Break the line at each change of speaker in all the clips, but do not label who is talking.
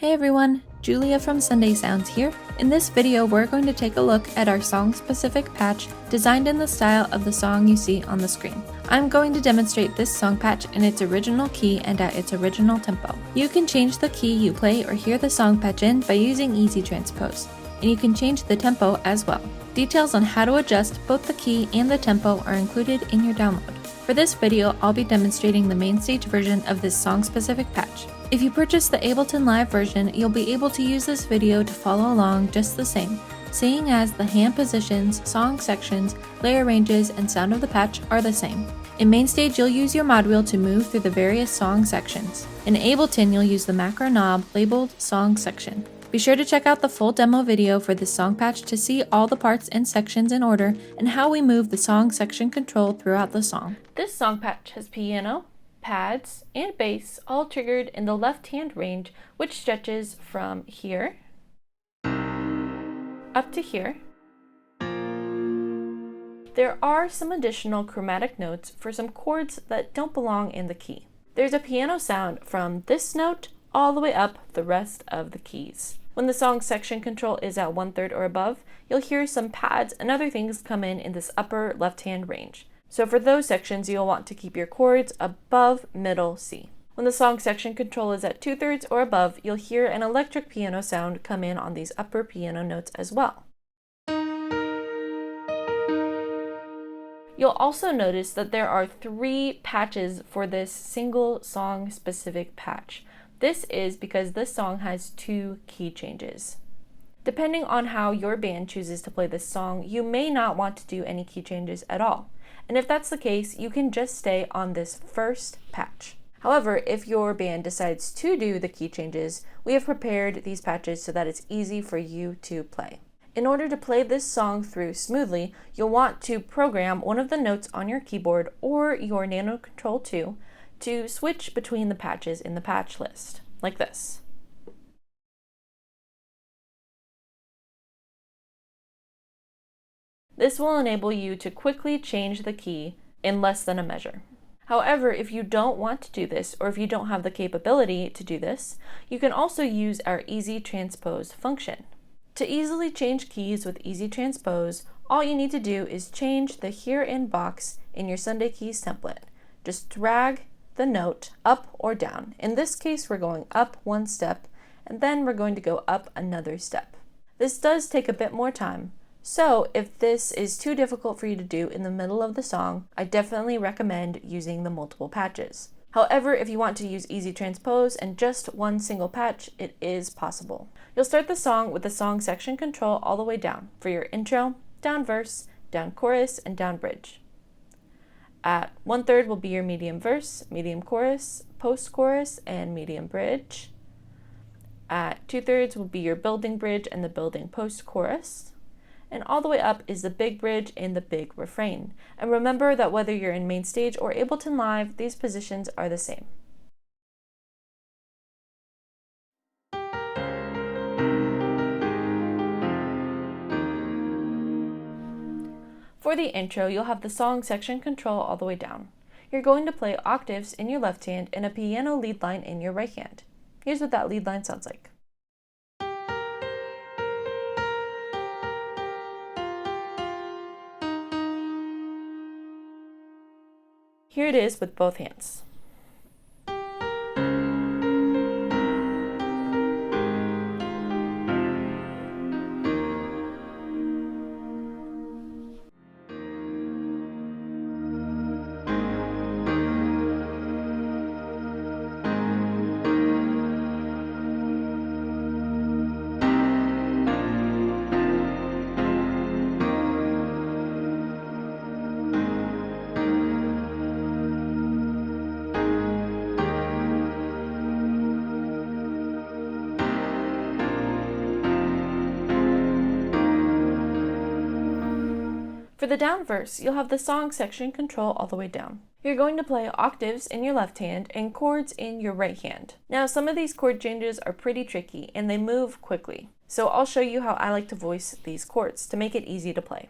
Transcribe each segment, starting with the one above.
Hey everyone, Julia from Sunday Sounds here. In this video, we're going to take a look at our song-specific patch designed in the style of the song you see on the screen. I'm going to demonstrate this song patch in its original key and at its original tempo. You can change the key you play or hear the song patch in by using Easy Transpose, and you can change the tempo as well. Details on how to adjust both the key and the tempo are included in your download. For this video, I'll be demonstrating the MainStage version of this song-specific patch. If you purchase the Ableton Live version, you'll be able to use this video to follow along just the same, seeing as the hand positions, song sections, layer ranges, and sound of the patch are the same. In MainStage, you'll use your mod wheel to move through the various song sections. In Ableton, you'll use the macro knob labeled Song Section. Be sure to check out the full demo video for this song patch to see all the parts and sections in order and how we move the song section control throughout the song. This song patch has piano, pads, and bass all triggered in the left-hand range, which stretches from here up to here. There are some additional chromatic notes for some chords that don't belong in the key. There's a piano sound from this note all the way up the rest of the keys. When the song section control is at 1/3 or above, you'll hear some pads and other things come in this upper left-hand range. So for those sections, you'll want to keep your chords above middle C. When the song section control is at 2/3 or above, you'll hear an electric piano sound come in on these upper piano notes as well. You'll also notice that there are 3 patches for this single song specific patch. This is because this song has 2 key changes. Depending on how your band chooses to play this song, you may not want to do any key changes at all. And if that's the case, you can just stay on this first patch. However, if your band decides to do the key changes, we have prepared these patches so that it's easy for you to play. In order to play this song through smoothly, you'll want to program one of the notes on your keyboard or your Nano Control 2 to switch between the patches in the patch list, like this. This will enable you to quickly change the key in less than a measure. However, if you don't want to do this, or if you don't have the capability to do this, you can also use our Easy Transpose function. To easily change keys with Easy Transpose, all you need to do is change the Here In box in your Sunday Keys template. Just drag the note up or down. In this case, we're going up 1 step, and then we're going to go up another step. This does take a bit more time, so if this is too difficult for you to do in the middle of the song, I definitely recommend using the multiple patches. However, if you want to use Easy Transpose and just one single patch, it is possible. You'll start the song with the song section control all the way down for your intro, down verse, down chorus, and down bridge. At 1/3 will be your medium verse, medium chorus, post-chorus, and medium bridge. At 2/3 will be your building bridge and the building post-chorus. And all the way up is the big bridge and the big refrain. And remember that whether you're in MainStage or Ableton Live, these positions are the same. For the intro, you'll have the song section control all the way down. You're going to play octaves in your left hand and a piano lead line in your right hand. Here's what that lead line sounds like. Here it is with both hands. For the down verse, you'll have the song section control all the way down. You're going to play octaves in your left hand and chords in your right hand. Now, some of these chord changes are pretty tricky and they move quickly. So I'll show you how I like to voice these chords to make it easy to play.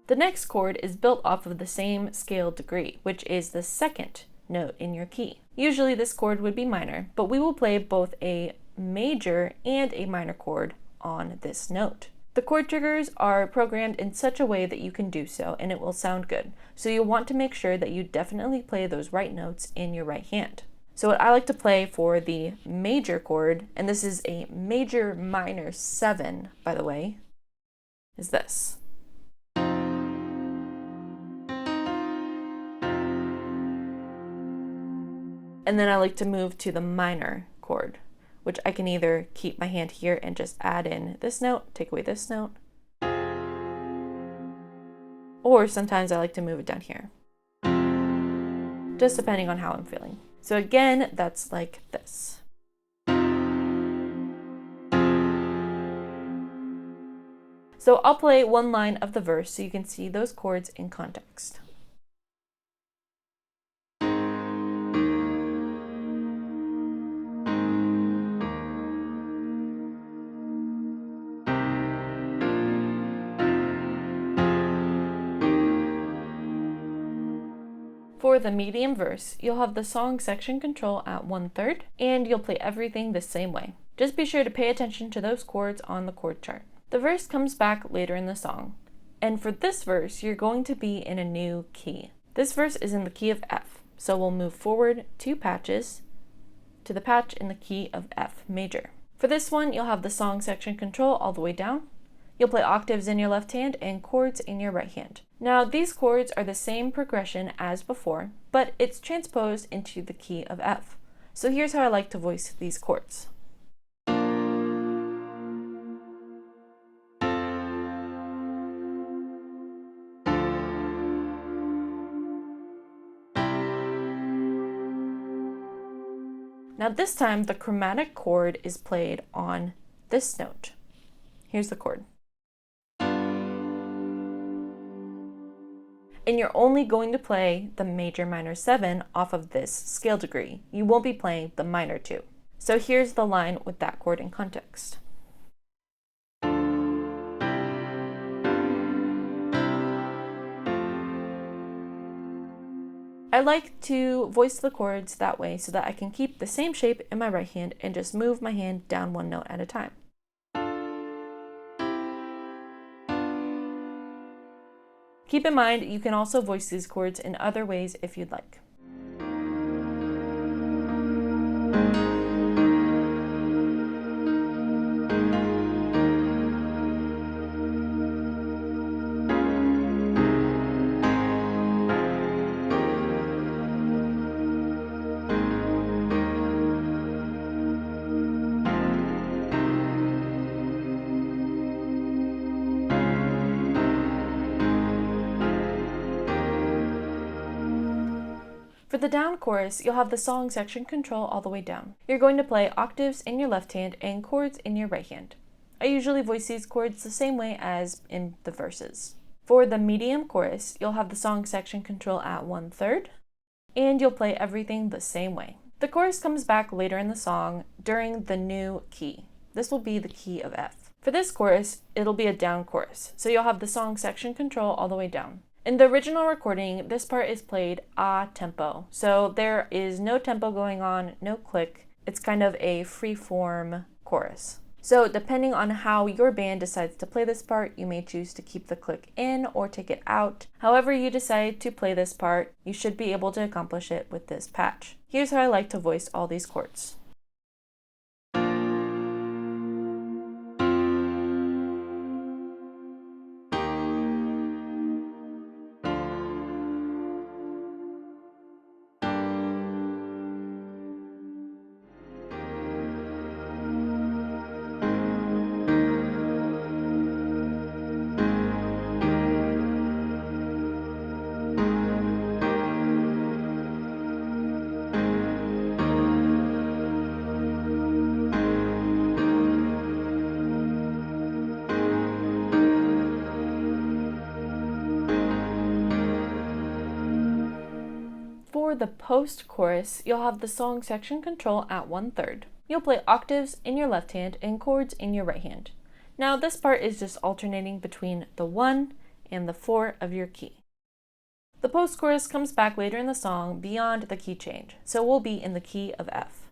The next chord is built off of the same scale degree, which is the second note in your key. Usually this chord would be minor, but we will play both a major and a minor chord on this note. The chord triggers are programmed in such a way that you can do so and it will sound good. So you'll want to make sure that you definitely play those right notes in your right hand. So what I like to play for the major chord, and this is a major minor 7, by the way, is this. And then I like to move to the minor chord, which I can either keep my hand here and just add in this note, take away this note, or sometimes I like to move it down here, just depending on how I'm feeling. So again, that's like this. So I'll play one line of the verse so you can see those chords in context. For the medium verse, you'll have the song section control at 1/3, and you'll play everything the same way. Just be sure to pay attention to those chords on the chord chart. The verse comes back later in the song, and for this verse, you're going to be in a new key. This verse is in the key of F, so we'll move forward 2 patches to the patch in the key of F major. For this one, you'll have the song section control all the way down. You'll play octaves in your left hand and chords in your right hand. Now, these chords are the same progression as before, but it's transposed into the key of F. So here's how I like to voice these chords. Now this time, the chromatic chord is played on this note. Here's the chord. And you're only going to play the major minor 7 off of this scale degree. You won't be playing the minor 2. So here's the line with that chord in context. I like to voice the chords that way so that I can keep the same shape in my right hand and just move my hand down one note at a time. Keep in mind, you can also voice these chords in other ways if you'd like. For the down chorus, you'll have the song section control all the way down. You're going to play octaves in your left hand and chords in your right hand. I usually voice these chords the same way as in the verses. For the medium chorus, you'll have the song section control at 1/3, and you'll play everything the same way. The chorus comes back later in the song during the new key. This will be the key of F. For this chorus, it'll be a down chorus, so you'll have the song section control all the way down. In the original recording, this part is played a tempo, so there is no tempo going on, no click. It's kind of a free-form chorus. So depending on how your band decides to play this part, you may choose to keep the click in or take it out. However you decide to play this part, you should be able to accomplish it with this patch. Here's how I like to voice all these chords. For the post-chorus, you'll have the song section control at 1/3. You'll play octaves in your left hand and chords in your right hand. Now this part is just alternating between the 1 and the 4 of your key. The post-chorus comes back later in the song beyond the key change, so we'll be in the key of F.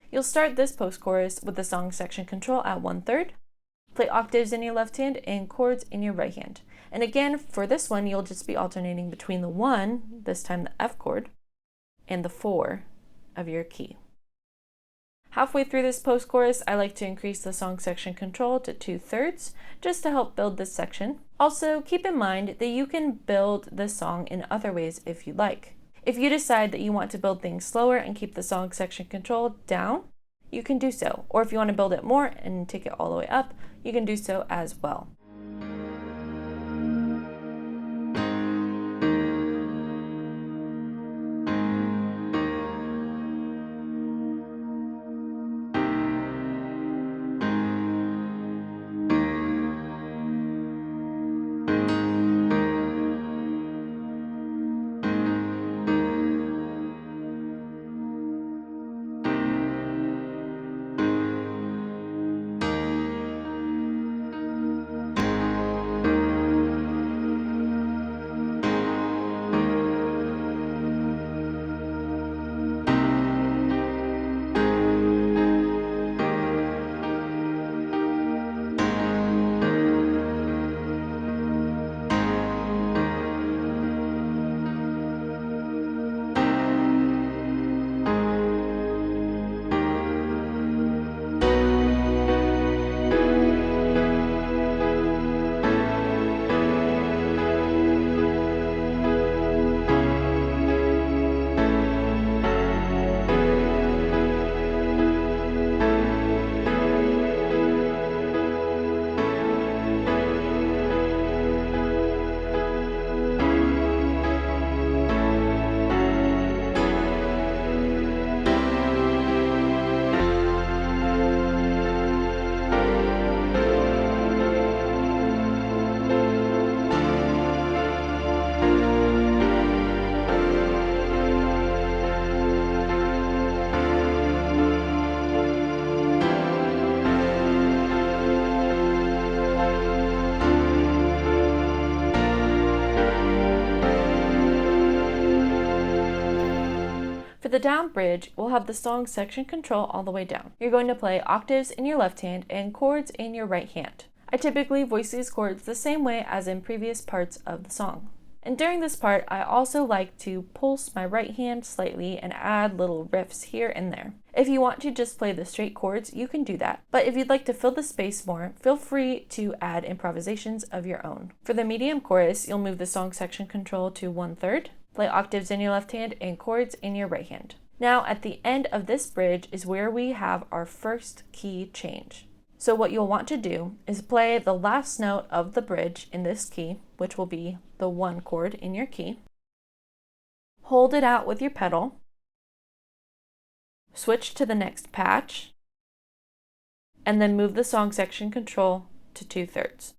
You'll start this post-chorus with the song section control at 1/3, play octaves in your left hand and chords in your right hand. And again, for this one, you'll just be alternating between the 1, this time the F chord, and the 4 of your key. Halfway through this post-chorus, I like to increase the song section control to 2/3 just to help build this section. Also, keep in mind that you can build this song in other ways if you like. If you decide that you want to build things slower and keep the song section control down, you can do so. Or if you want to build it more and take it all the way up, you can do so as well. For the down bridge, we'll have the song section control all the way down. You're going to play octaves in your left hand and chords in your right hand. I typically voice these chords the same way as in previous parts of the song. And during this part, I also like to pulse my right hand slightly and add little riffs here and there. If you want to just play the straight chords, you can do that. But if you'd like to fill the space more, feel free to add improvisations of your own. For the medium chorus, you'll move the song section control to 1/3, play octaves in your left hand and chords in your right hand. Now, at the end of this bridge is where we have our first key change. So what you'll want to do is play the last note of the bridge in this key, which will be the 1 chord in your key. Hold it out with your pedal. Switch to the next patch, and then move the song section control to 2/3.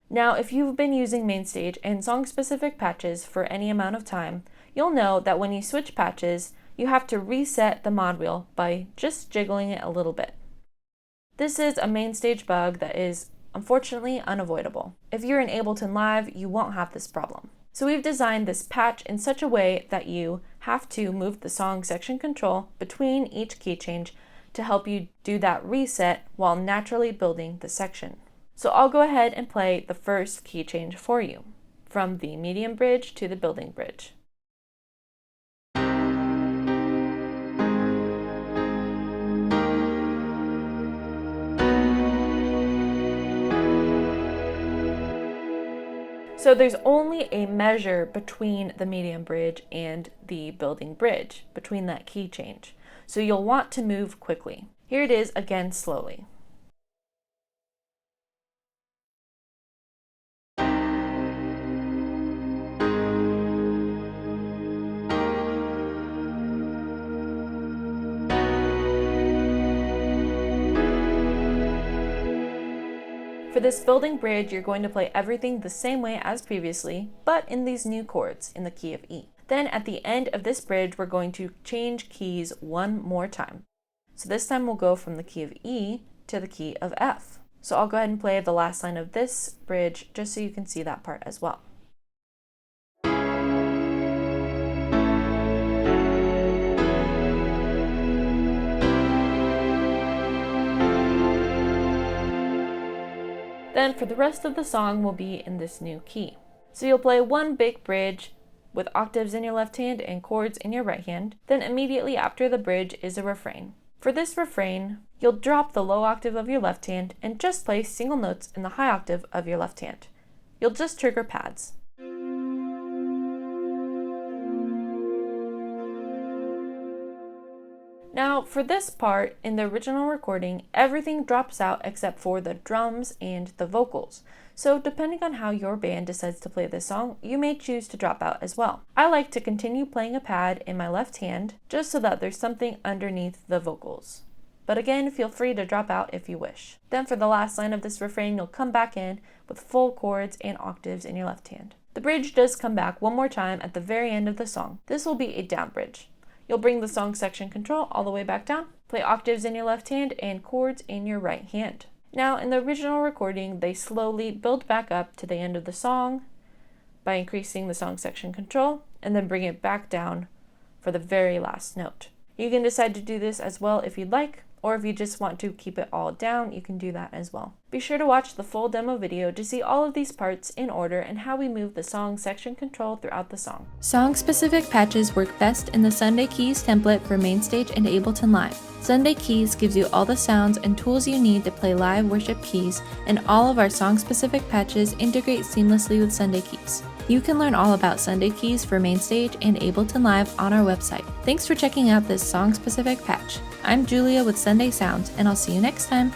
Now, if you've been using MainStage and song-specific patches for any amount of time, you'll know that when you switch patches, you have to reset the mod wheel by just jiggling it a little bit. This is a MainStage bug that is unfortunately unavoidable. If you're in Ableton Live, you won't have this problem. So we've designed this patch in such a way that you have to move the song section control between each key change to help you do that reset while naturally building the section. So I'll go ahead and play the first key change for you, from the medium bridge to the building bridge. So there's only a measure between the medium bridge and the building bridge, between that key change. So you'll want to move quickly. Here it is again slowly. For this building bridge, you're going to play everything the same way as previously, but in these new chords in the key of E. Then at the end of this bridge, we're going to change keys one more time. So this time we'll go from the key of E to the key of F. So I'll go ahead and play the last line of this bridge just so you can see that part as well. Then for the rest of the song will be in this new key. So you'll play one big bridge with octaves in your left hand and chords in your right hand. Then immediately after the bridge is a refrain. For this refrain, you'll drop the low octave of your left hand and just play single notes in the high octave of your left hand. You'll just trigger pads. Now for this part, in the original recording, everything drops out except for the drums and the vocals. So depending on how your band decides to play this song, you may choose to drop out as well. I like to continue playing a pad in my left hand just so that there's something underneath the vocals. But again, feel free to drop out if you wish. Then for the last line of this refrain, you'll come back in with full chords and octaves in your left hand. The bridge does come back one more time at the very end of the song. This will be a down bridge. You'll bring the song section control all the way back down, play octaves in your left hand and chords in your right hand. Now in the original recording, they slowly build back up to the end of the song by increasing the song section control and then bring it back down for the very last note. You can decide to do this as well if you'd like, or if you just want to keep it all down, you can do that as well. Be sure to watch the full demo video to see all of these parts in order and how we move the song section control throughout the song. Song-specific patches work best in the Sunday Keys template for MainStage and Ableton Live. Sunday Keys gives you all the sounds and tools you need to play live worship keys, and all of our song-specific patches integrate seamlessly with Sunday Keys. You can learn all about Sunday Keys for MainStage and Ableton Live on our website. Thanks for checking out this song-specific patch. I'm Julia with Sunday Sounds, and I'll see you next time.